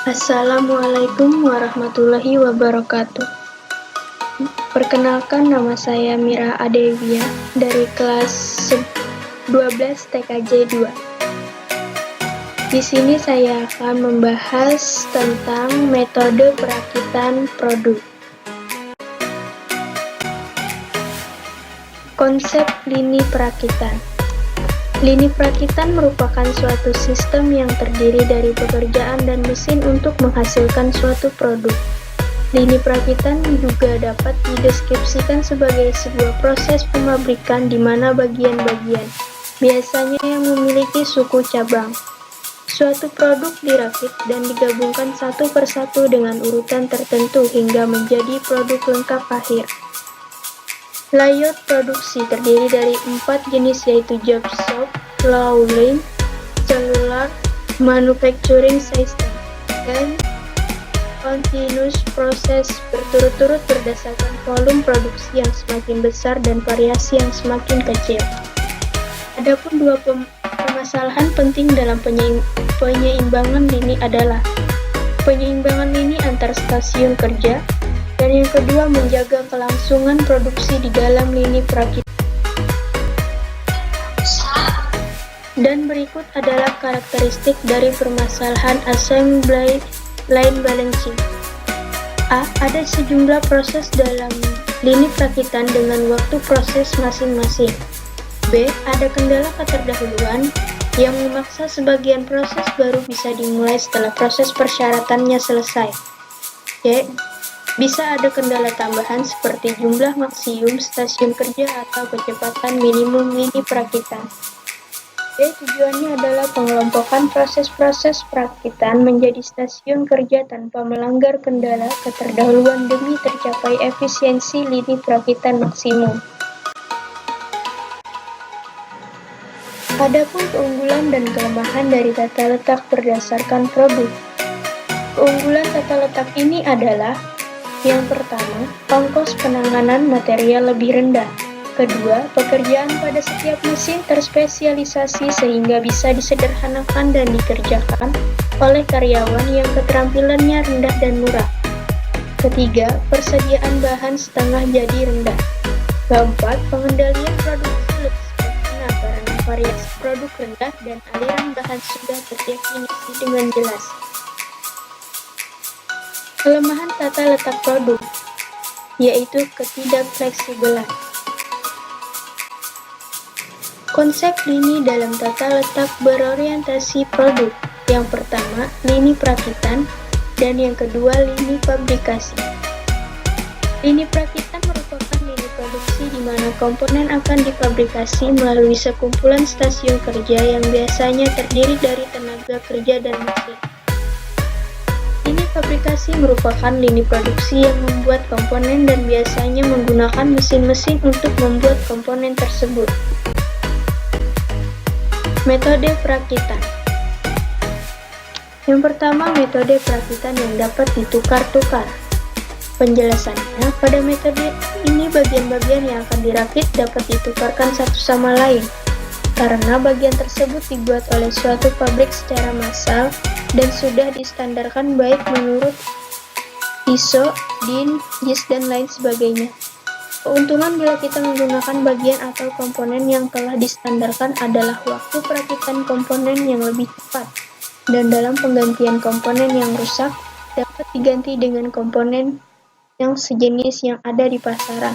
Assalamualaikum warahmatullahi wabarakatuh. Perkenalkan, nama saya Mira Adevia dari kelas 12 TKJ 2. Di sini saya akan membahas tentang metode perakitan produk. Konsep lini perakitan. Lini perakitan merupakan suatu sistem yang terdiri dari pekerjaan dan mesin untuk menghasilkan suatu produk. Lini perakitan juga dapat dideskripsikan sebagai sebuah proses pemabrikan di mana bagian-bagian, biasanya yang memiliki suku cabang. Suatu produk dirakit dan digabungkan satu persatu dengan urutan tertentu hingga menjadi produk lengkap akhir. Layout produksi terdiri dari 4 jenis, yaitu job shop, flow line, cellular, manufacturing system, dan continuous process, berturut-turut berdasarkan volume produksi yang semakin besar dan variasi yang semakin kecil. Adapun dua permasalahan penting dalam penyeimbangan lini adalah penyeimbangan lini antar stasiun kerja, dan yang kedua menjaga kelangsungan produksi di dalam lini perakitan. Dan berikut adalah karakteristik dari permasalahan assembly line balancing. A. Ada sejumlah proses dalam lini perakitan dengan waktu proses masing-masing. B. Ada kendala keterdahuluan yang memaksa sebagian proses baru bisa dimulai setelah proses persyaratannya selesai. C. Bisa ada kendala tambahan seperti jumlah maksimum stasiun kerja atau kecepatan minimum lini perakitan. D. Tujuannya adalah pengelompokan proses-proses perakitan menjadi stasiun kerja tanpa melanggar kendala keterdahuluan demi tercapai efisiensi lini perakitan maksimum. Adapun keunggulan dan kelemahan dari tata letak berdasarkan produk. Keunggulan tata letak ini adalah: yang pertama, ongkos penanganan material lebih rendah. Kedua, pekerjaan pada setiap mesin terspesialisasi sehingga bisa disederhanakan dan dikerjakan oleh karyawan yang keterampilannya rendah dan murah. Ketiga, persediaan bahan setengah jadi rendah. Keempat, pengendalian produksi lebih sederhana karena variasi produk rendah dan aliran bahan sudah terdefinisi dengan jelas. Kelemahan tata letak produk, yaitu ketidakfleksibelan. Konsep lini dalam tata letak berorientasi produk. Yang pertama, lini perakitan, dan yang kedua, lini fabrikasi. Lini perakitan merupakan lini produksi di mana komponen akan difabrikasi melalui sekumpulan stasiun kerja yang biasanya terdiri dari tenaga kerja dan mesin. Lini fabrikasi merupakan lini produksi yang membuat komponen dan biasanya menggunakan mesin-mesin untuk membuat komponen tersebut. Metode perakitan. Yang pertama, metode perakitan yang dapat ditukar-tukar. Penjelasannya, pada metode ini bagian-bagian yang akan dirakit dapat ditukarkan satu sama lain, karena bagian tersebut dibuat oleh suatu pabrik secara massal dan sudah distandarkan baik menurut ISO, DIN, JIS, dan lain sebagainya. Keuntungan bila kita menggunakan bagian atau komponen yang telah distandarkan adalah waktu perakitan komponen yang lebih cepat, dan dalam penggantian komponen yang rusak dapat diganti dengan komponen yang sejenis yang ada di pasaran.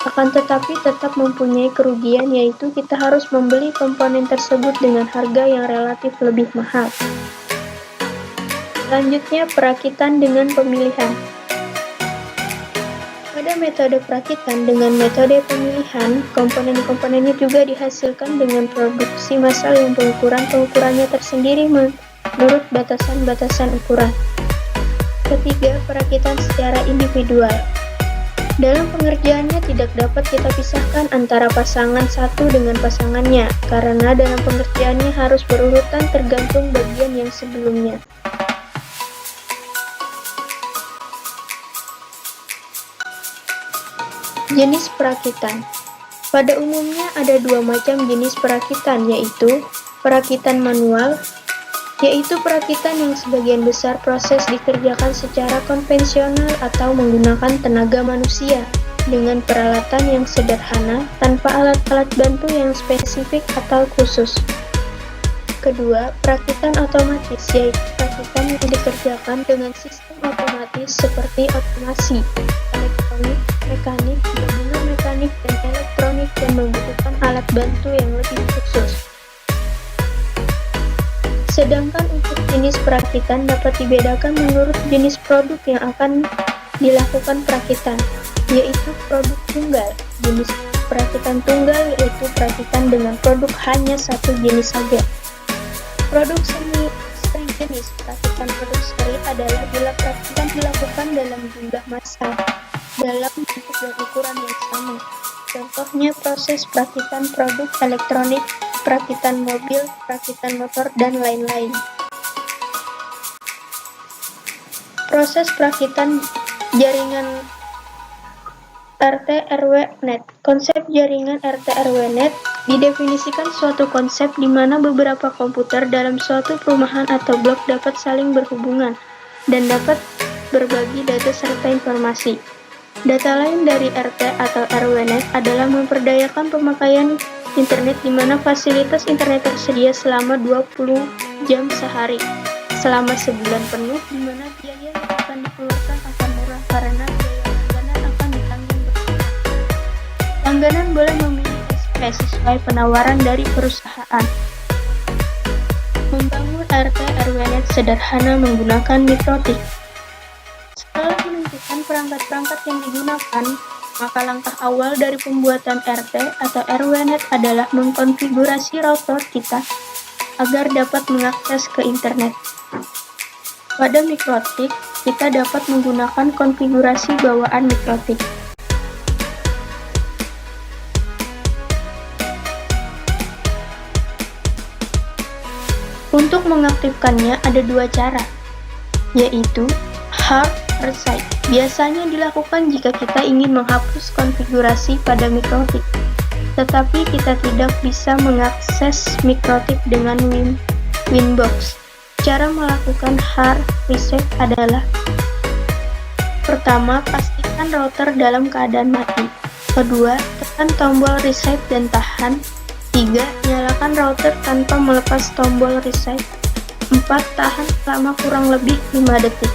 Akan tetapi tetap mempunyai kerugian, yaitu kita harus membeli komponen tersebut dengan harga yang relatif lebih mahal. Selanjutnya, perakitan dengan pemilihan. Pada metode perakitan dengan metode pemilihan, komponen-komponennya juga dihasilkan dengan produksi massal yang pengukurannya tersendiri menurut batasan-batasan ukuran. Ketiga, perakitan secara individual. Dalam pengerjaannya tidak dapat kita pisahkan antara pasangan satu dengan pasangannya, karena dalam pengerjaannya harus berurutan tergantung bagian yang sebelumnya. Jenis perakitan. Pada umumnya ada dua macam jenis perakitan, yaitu perakitan manual yaitu perakitan yang sebagian besar proses dikerjakan secara konvensional atau menggunakan tenaga manusia dengan peralatan yang sederhana tanpa alat-alat bantu yang spesifik atau khusus. Kedua, perakitan otomatis, yaitu perakitan yang dikerjakan dengan sistem otomatis seperti otomasi, elektronik, mekanik, gabungan mekanik, dan elektronik yang membutuhkan alat bantu yang lebih khusus. Sedangkan untuk jenis perakitan dapat dibedakan menurut jenis produk yang akan dilakukan perakitan, yaitu produk tunggal. Jenis perakitan tunggal yaitu perakitan dengan produk hanya satu jenis saja. Produk seri jenis perakitan produk seri adalah bila perakitan dilakukan dalam jumlah massal, dalam bentuk dan ukuran yang sama. Contohnya proses perakitan produk elektronik, perakitan mobil, perakitan motor, dan lain-lain. Proses perakitan jaringan RT/RW-Net. Konsep jaringan RT/RW-Net didefinisikan suatu konsep di mana beberapa komputer dalam suatu perumahan atau blok dapat saling berhubungan dan dapat berbagi data serta informasi. Data lain dari RT atau RW-Net adalah memperdayakan pemakaian internet di mana fasilitas internet tersedia selama 20 jam sehari, selama sebulan penuh, di mana biaya yang akan dikeluarkan akan murah karena biaya langganan akan ditanggung bersama. Langganan boleh memilih SP sesuai penawaran dari perusahaan. Membangun RT/RW-Net sederhana menggunakan mikrotik. Setelah menentukan perangkat-perangkat yang digunakan, maka langkah awal dari pembuatan RT atau RW-Net adalah mengkonfigurasi router kita agar dapat mengakses ke internet. Pada mikrotik, kita dapat menggunakan konfigurasi bawaan mikrotik. Untuk mengaktifkannya ada dua cara, yaitu hard reset. Biasanya dilakukan jika kita ingin menghapus konfigurasi pada mikrotik, tetapi kita tidak bisa mengakses mikrotik dengan Winbox. Cara melakukan hard reset adalah: pertama, pastikan router dalam keadaan mati. Kedua, tekan tombol reset dan tahan. 3. Nyalakan router tanpa melepas tombol reset. 4. Tahan selama kurang lebih 5 detik.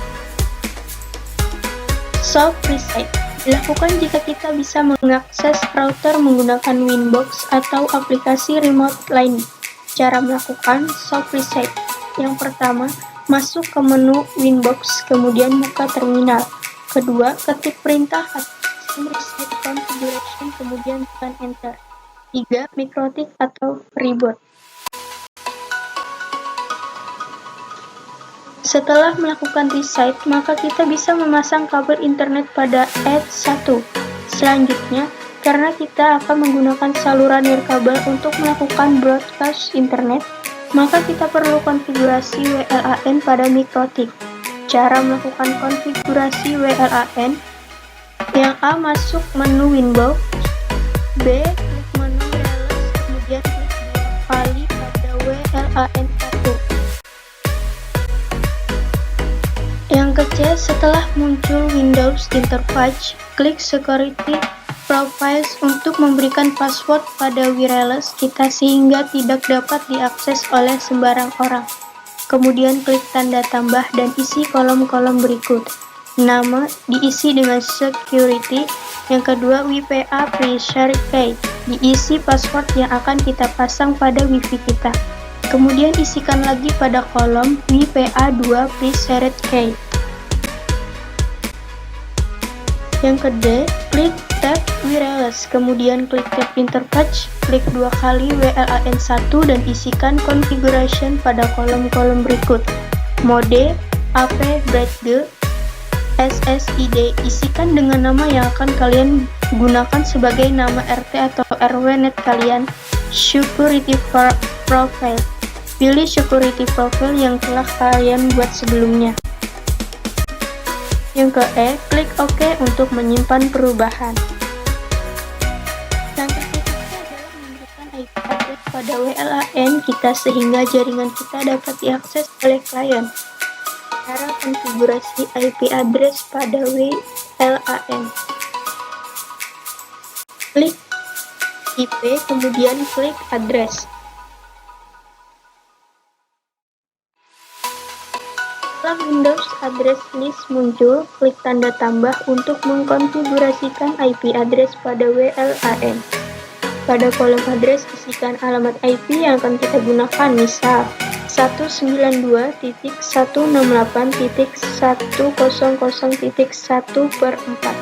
Soft reset dilakukan jika kita bisa mengakses router menggunakan Winbox atau aplikasi remote lain. Cara melakukan soft reset: yang pertama, masuk ke menu Winbox, kemudian buka terminal. Kedua, ketik perintah system reset configuration, kemudian tekan enter. 3. Mikrotik atau reboot. Setelah melakukan reset, maka kita bisa memasang kabel internet pada edge 1. Selanjutnya, karena kita akan menggunakan saluran nirkabel untuk melakukan broadcast internet, maka kita perlu konfigurasi WLAN pada mikrotik. Cara melakukan konfigurasi WLAN: yang A, masuk menu Winbox. B, klik menu wireless, kemudian klik 2 kali pada WLAN 1. Yang ke C, setelah muncul Windows Interface, klik Security Profiles untuk memberikan password pada wireless kita sehingga tidak dapat diakses oleh sembarang orang. Kemudian klik tanda tambah dan isi kolom-kolom berikut. Nama diisi dengan security. Yang kedua, WPA pre-share key, diisi password yang akan kita pasang pada wifi kita. Kemudian isikan lagi pada kolom WPA2 pre-shared key. Yang kedua, klik tab wireless, kemudian klik tab interface, klik 2 kali WLAN 1 dan isikan configuration pada kolom-kolom berikut. Mode, AP, breadth, SSID, isikan dengan nama yang akan kalian gunakan sebagai nama RT atau RW-Net kalian. Security profile, pilih security profile yang telah kalian buat sebelumnya. Yang ke E, klik OK untuk menyimpan perubahan. Langkah berikutnya adalah memberikan IP address pada WLAN kita sehingga jaringan kita dapat diakses oleh klien. Cara konfigurasi IP address pada WLAN. Klik IP, kemudian klik address. Setelah Windows Address List muncul, klik tanda tambah untuk mengkonfigurasikan IP address pada WLAN. Pada kolom address, isikan alamat IP yang akan kita gunakan, misal 192.168.100.1/4.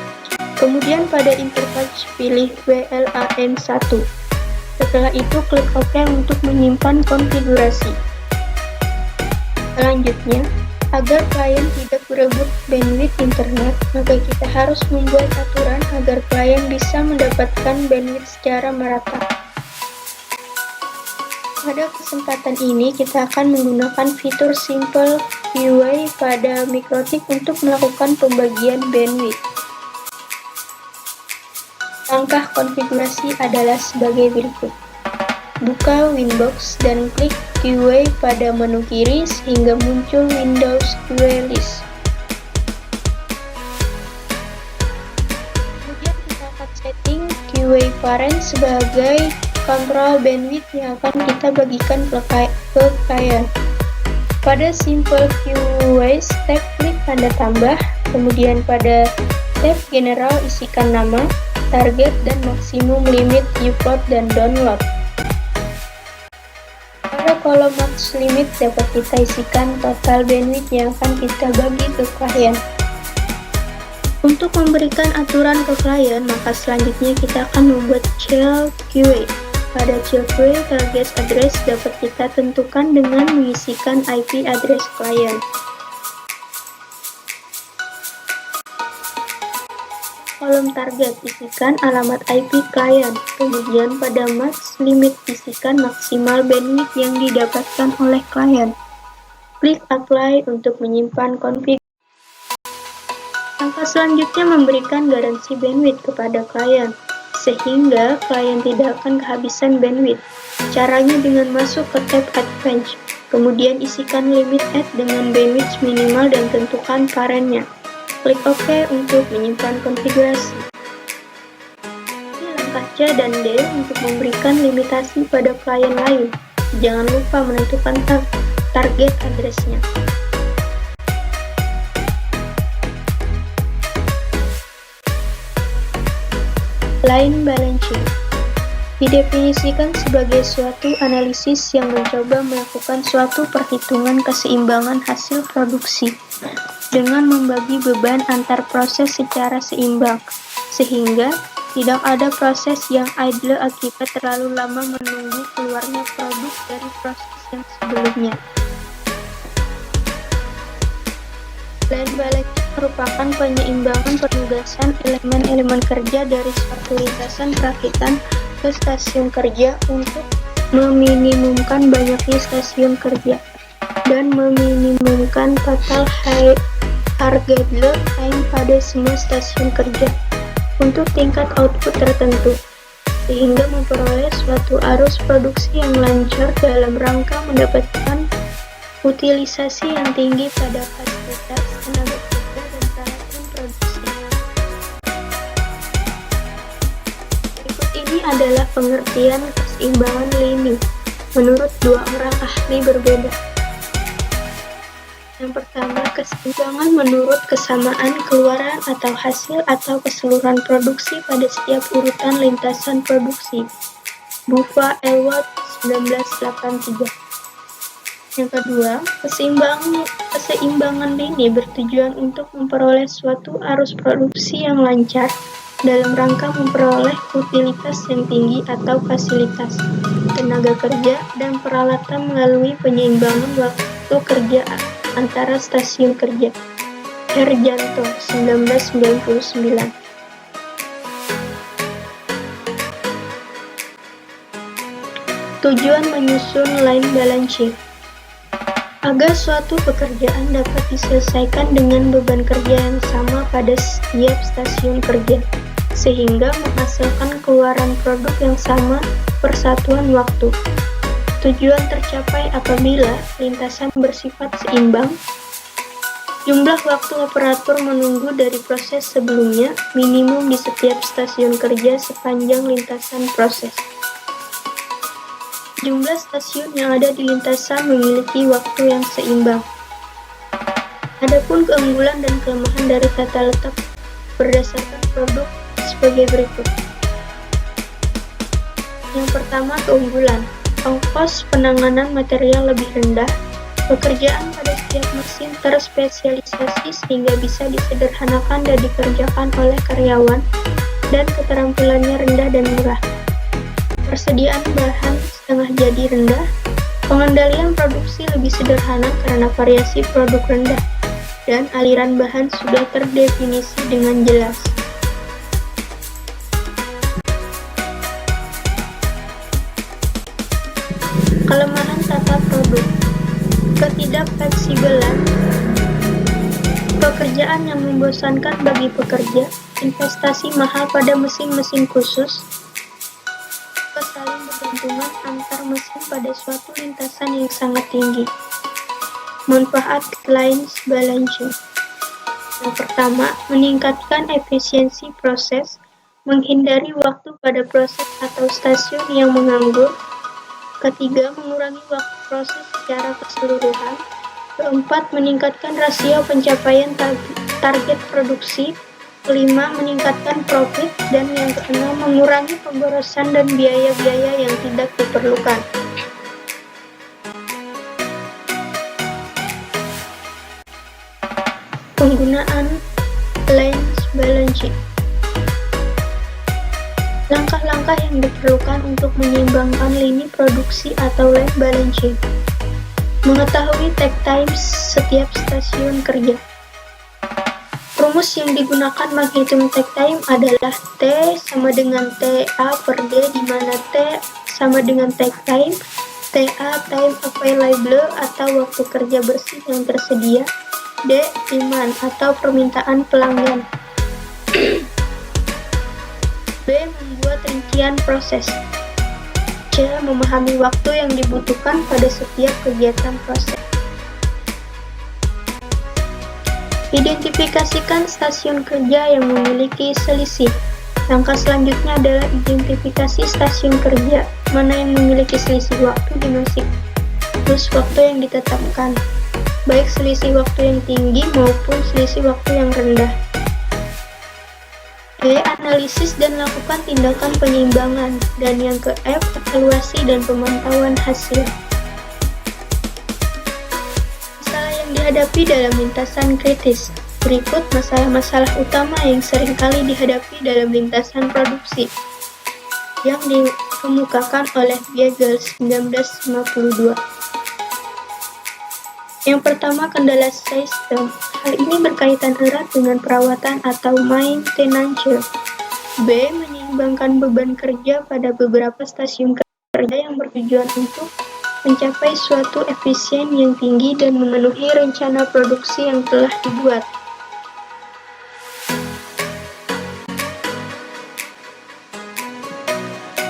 Kemudian pada interface pilih WLAN 1. Setelah itu klik OK untuk menyimpan konfigurasi. Selanjutnya, agar klien tidak berebut bandwidth internet, maka kita harus membuat aturan agar klien bisa mendapatkan bandwidth secara merata. Pada kesempatan ini, kita akan menggunakan fitur Simple QA pada MikroTik untuk melakukan pembagian bandwidth. Langkah konfigurasi adalah sebagai berikut. Buka Winbox dan klik QA pada menu kiri sehingga muncul Windows QA List. Kemudian kita akan setting QA parent sebagai kontrol bandwidth yang akan kita bagikan ke klien. Pada Simple QA tab klik tanda tambah, kemudian pada tab General isikan nama, target, dan maksimum limit upload dan download. Pada kolom max limit dapat kita isikan total bandwidth yang akan kita bagi ke klien. Untuk memberikan aturan ke klien, maka selanjutnya kita akan membuat child QA. Pada child QA, target address dapat kita tentukan dengan mengisikan IP address klien. Kolom target isikan alamat IP klien, kemudian pada max limit isikan maksimal bandwidth yang didapatkan oleh klien. Klik apply untuk menyimpan konfigurasi. Langkah selanjutnya memberikan garansi bandwidth kepada klien, sehingga klien tidak akan kehabisan bandwidth. Caranya dengan masuk ke tab Advanced, kemudian isikan limit add dengan bandwidth minimal dan tentukan parentnya. Klik OK untuk menyimpan konfigurasi. Pilih langkah C dan D untuk memberikan limitasi pada klien lain. Jangan lupa menentukan target address-nya. Line balancing didefinisikan sebagai suatu analisis yang mencoba melakukan suatu perhitungan keseimbangan hasil produksi dengan membagi beban antar proses secara seimbang, sehingga tidak ada proses yang idle akibat terlalu lama menunggu keluarnya produk dari proses yang sebelumnya. Line balancing merupakan penyeimbangan penugasan elemen-elemen kerja dari suatu lintasan perakitan ke stasiun kerja untuk meminimumkan banyaknya stasiun kerja dan meminimumkan total harga idle time pada semua stasiun kerja untuk tingkat output tertentu, sehingga memperoleh suatu arus produksi yang lancar dalam rangka mendapatkan utilisasi yang tinggi pada fasilitas, tenaga kerja, dan peralatan produksi. Berikut ini adalah pengertian keseimbangan lini menurut dua orang ahli berbeda. Yang pertama, keseimbangan menurut kesamaan keluaran atau hasil atau keseluruhan produksi pada setiap urutan lintasan produksi. Bufa Elwood 1983. Yang kedua, keseimbangan lini bertujuan untuk memperoleh suatu arus produksi yang lancar dalam rangka memperoleh utilitas yang tinggi atau fasilitas, tenaga kerja, dan peralatan melalui penyeimbangan waktu kerja antara stasiun kerja. Herjanto 1999. Tujuan menyusun line balancing. Agar suatu pekerjaan dapat diselesaikan dengan beban kerja yang sama pada setiap stasiun kerja, sehingga menghasilkan keluaran produk yang sama persatuan waktu. Tujuan tercapai apabila lintasan bersifat seimbang. Jumlah waktu operator menunggu dari proses sebelumnya minimum di setiap stasiun kerja sepanjang lintasan proses. Jumlah stasiun yang ada di lintasan memiliki waktu yang seimbang. Adapun keunggulan dan kelemahan dari tata letak berdasarkan produk sebagai berikut. Yang pertama, keunggulan. Ongkos penanganan material lebih rendah. Pekerjaan pada setiap mesin terspesialisasi sehingga bisa disederhanakan dan dikerjakan oleh karyawan dan keterampilannya rendah dan murah. Persediaan bahan setengah jadi rendah. Pengendalian produksi lebih sederhana karena variasi produk rendah dan aliran bahan sudah terdefinisi dengan jelas. Kelemahan tata produk. Ketidakfleksibelan. Pekerjaan yang membosankan bagi pekerja. Investasi mahal pada mesin-mesin khusus. Saling bergantungan antar mesin pada suatu lintasan yang sangat tinggi. Manfaat lines balancing. Yang pertama, meningkatkan efisiensi proses, menghindari waktu pada proses atau stasiun yang menganggur. Ketiga, mengurangi waktu proses secara keseluruhan. Keempat, meningkatkan rasio pencapaian target produksi. Kelima, meningkatkan profit. Dan yang keenam, mengurangi pemborosan dan biaya-biaya yang tidak diperlukan. Penggunaan lines balancing. Langkah-langkah yang diperlukan untuk menyeimbangkan lini produksi atau line balancing. Mengetahui take times setiap stasiun kerja. Rumus yang digunakan menghitung take time adalah T sama dengan TA per D, di mana T sama dengan take time, TA time available atau waktu kerja bersih yang tersedia, D demand atau permintaan pelanggan. B. Membuat rincian proses. C. Memahami waktu yang dibutuhkan pada setiap kegiatan proses. Identifikasikan stasiun kerja yang memiliki selisih. Langkah selanjutnya adalah identifikasi stasiun kerja mana yang memiliki selisih waktu dengan siklus waktu yang ditetapkan, baik selisih waktu yang tinggi maupun selisih waktu yang rendah. E. Analisis dan lakukan tindakan penyeimbangan. Dan yang ke F. Evaluasi dan pemantauan hasil. Masalah yang dihadapi dalam lintasan kritis. Berikut masalah-masalah utama yang seringkali dihadapi dalam lintasan produksi yang dikemukakan oleh Biegel 1952. Yang pertama, kendala sistem. Hal ini berkaitan erat dengan perawatan atau maintenance. B. Menyeimbangkan beban kerja pada beberapa stasiun kerja yang bertujuan untuk mencapai suatu efisien yang tinggi dan memenuhi rencana produksi yang telah dibuat.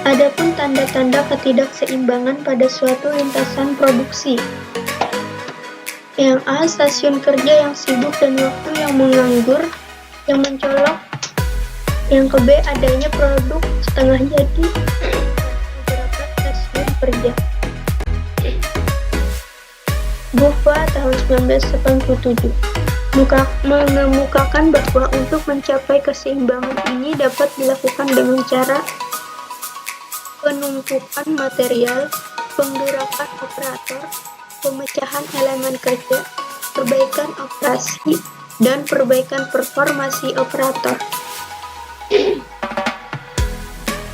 Adapun tanda-tanda ketidakseimbangan pada suatu lintasan produksi. Yang A. Stasiun kerja yang sibuk dan waktu yang menganggur, yang mencolok. Yang ke B. Adanya produk setengah jadi beberapa stasiun kerja. Buffa tahun 1987 mengemukakan bahwa untuk mencapai keseimbangan ini dapat dilakukan dengan cara penumpukan material, penggerakan operator, pemecahan elemen kerja, perbaikan operasi, dan perbaikan performasi operator.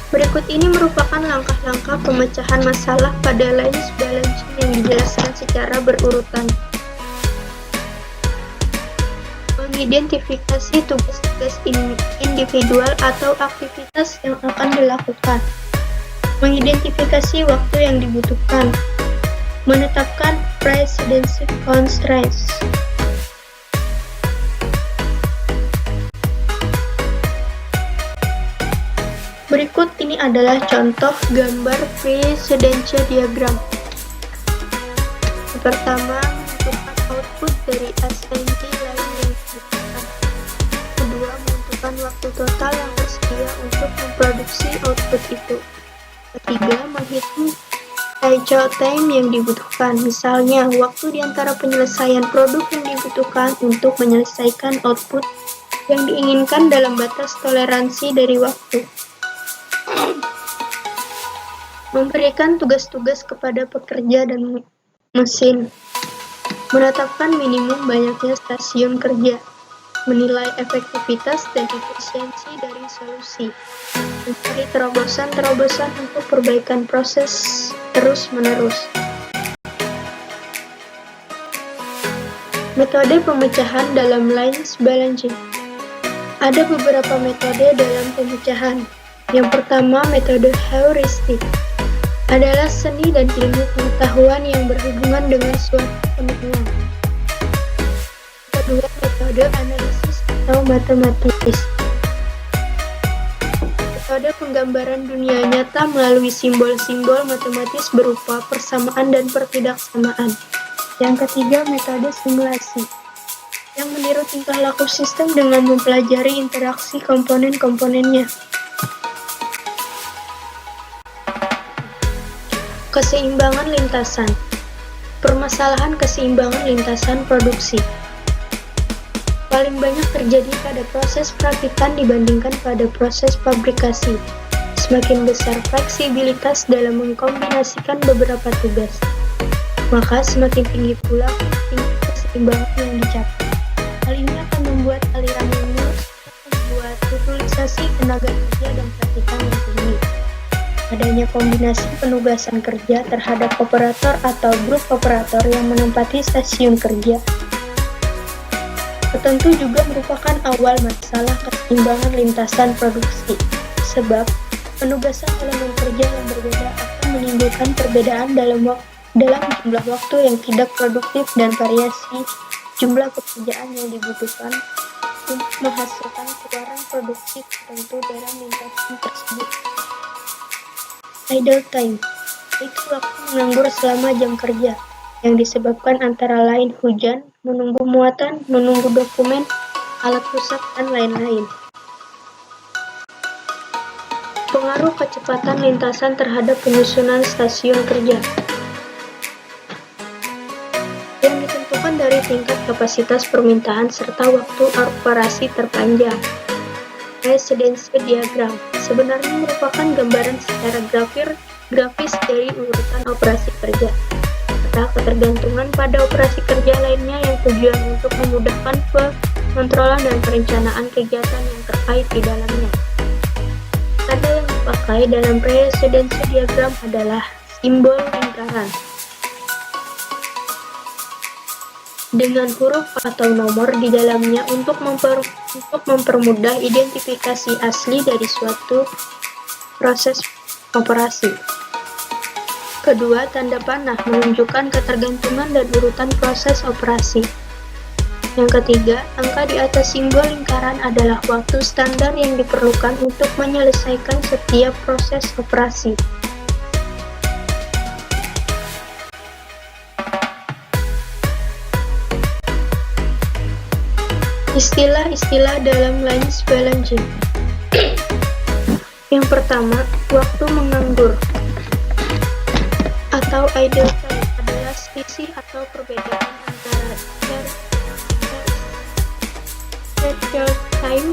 Berikut ini merupakan langkah-langkah pemecahan masalah pada lines balancing yang dijelaskan secara berurutan. Mengidentifikasi tugas-tugas individual atau aktivitas yang akan dilakukan. Mengidentifikasi waktu yang dibutuhkan. Menetapkan precedency constraints. Berikut ini adalah contoh gambar precedence diagram. Pertama, menentukan output dari assembly line yang dibutuhkan. Kedua, menentukan waktu total yang tersedia untuk memproduksi output itu. Ketiga, menghitung cycle time yang dibutuhkan, misalnya waktu di antara penyelesaian produk yang dibutuhkan untuk menyelesaikan output yang diinginkan dalam batas toleransi dari waktu. Memberikan tugas-tugas kepada pekerja dan mesin. Menetapkan minimum banyaknya stasiun kerja. Menilai efektivitas dan efisiensi dari solusi. Mencari terobosan-terobosan untuk perbaikan proses terus-menerus. Metode pemecahan dalam lines balancing. Ada beberapa metode dalam pemecahan. Yang pertama, metode heuristik adalah seni dan ilmu pengetahuan yang berhubungan dengan suatu penemuan. Kedua, metode analisis atau matematis. Metode penggambaran dunia nyata melalui simbol-simbol matematis berupa persamaan dan pertidaksamaan. Yang ketiga, metode simulasi, yang meniru tingkah laku sistem dengan mempelajari interaksi komponen-komponennya. Keseimbangan lintasan. Permasalahan keseimbangan lintasan produksi paling banyak terjadi pada proses perakitan dibandingkan pada proses fabrikasi. Semakin besar fleksibilitas dalam mengkombinasikan beberapa tugas, maka semakin tinggi pula tingkat keseimbangan yang dicapai. Hal ini akan membuat aliran yang mulus, membuat utilisasi tenaga kerja dan perakitan yang tinggi. Adanya kombinasi penugasan kerja terhadap operator atau grup operator yang menempati stasiun kerja tentu juga merupakan awal masalah keseimbangan lintasan produksi, sebab penugasan elemen kerja yang berbeda akan menimbulkan perbedaan dalam jumlah waktu yang tidak produktif dan variasi jumlah pekerjaan yang dibutuhkan untuk menghasilkan keluaran produksi tertentu dalam lintasan tersebut. Idle time, itu waktu menganggur selama jam kerja, yang disebabkan antara lain hujan, menunggu muatan, menunggu dokumen, alat rusak, dan lain-lain. Pengaruh kecepatan lintasan terhadap penyusunan stasiun kerja, yang ditentukan dari tingkat kapasitas permintaan serta waktu operasi terpanjang. Precedence diagram sebenarnya merupakan gambaran secara grafis dari urutan operasi kerja, serta ketergantungan pada operasi kerja lainnya yang tujuan untuk memudahkan pengontrolan dan perencanaan kegiatan yang terkait di dalamnya. Tanda yang dipakai dalam precedence diagram adalah simbol lingkaran dengan huruf atau nomor di dalamnya untuk mempermudah identifikasi asli dari suatu proses operasi. Kedua, tanda panah menunjukkan ketergantungan dan urutan proses operasi. Yang ketiga, angka di atas simbol lingkaran adalah waktu standar yang diperlukan untuk menyelesaikan setiap proses operasi. Istilah-istilah dalam lines balancing. Yang pertama, waktu menganggur atau idle time adalah selisih atau perbedaan antara scheduled time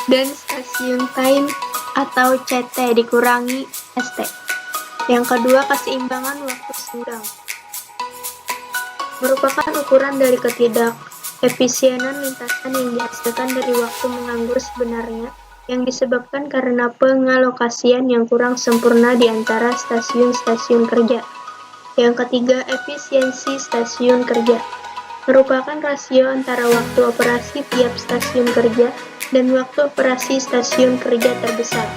dan stasiun time atau CT dikurangi ST. Yang kedua, keseimbangan waktu senggang merupakan ukuran dari ketidakefisienan lintasan yang dihasilkan dari waktu menganggur sebenarnya yang disebabkan karena pengalokasian yang kurang sempurna di antara stasiun-stasiun kerja. Yang ketiga, efisiensi stasiun kerja merupakan rasio antara waktu operasi tiap stasiun kerja dan waktu operasi stasiun kerja terbesar.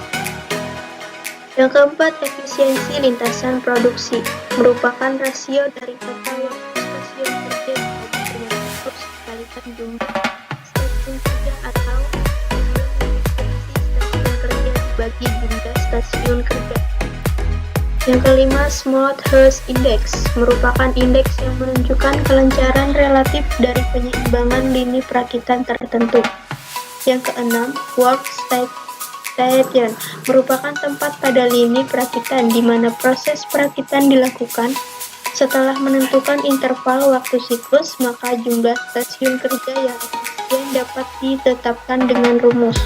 Yang keempat, efisiensi lintasan produksi merupakan rasio dari total waktu stasiun kerja dengan harus dikalikan jumlah stasiun kerja atau jumlah efisiensi stasiun kerja dibagi jumlah stasiun kerja. Yang kelima, Smooth Hurst Index merupakan indeks yang menunjukkan kelancaran relatif dari penyeimbangan lini perakitan tertentu. Yang keenam, Work Station merupakan tempat pada lini perakitan di mana proses perakitan dilakukan. Setelah menentukan interval waktu siklus, maka jumlah stasiun kerja yang efisien dapat ditetapkan dengan rumus.